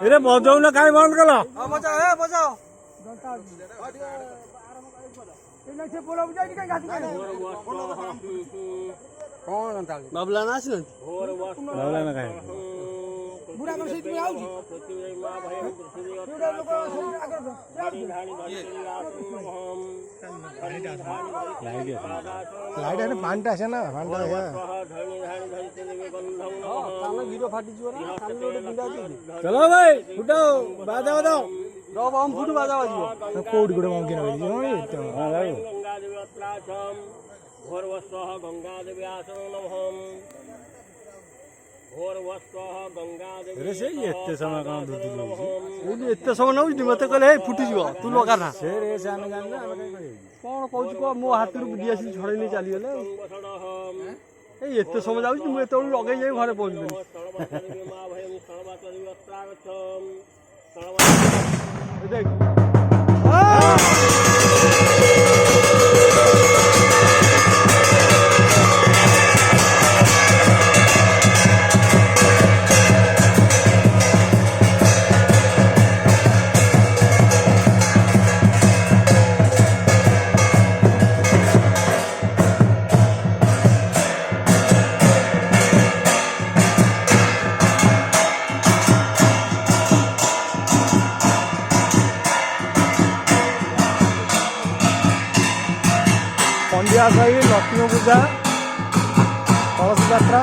এরে বজাও না কাই বন্ধ কল বজাও হে বজাও বাবলা না আসলেন বাবলা না কাই বুড়া মানুষ তুমি আউছি লাইট আছে পানটা আছে না পানটা চলো ভাই ফুটাও বাজাও দাও हम फुटू बाजा बाजियो कोडी गुडे मम किन भइदियो हां लागो घोरवस्वः गंगादेव्यासो नमः घोरवस्वः गंगादेवी रे से एते समय कान दुदु एली एते समय नउ दि मते कहले हे फुटी जिवो तू लगा ना से रे से आने जान ना हम कहि कोन कहू को मो हातरु बुडियासी छड़े नै चाली गेले ए एते समय जाउ तू एते लगे जाई घरे पहुंच देनी देख पंडिया साई लक्ष्मी पूजा कलश यात्रा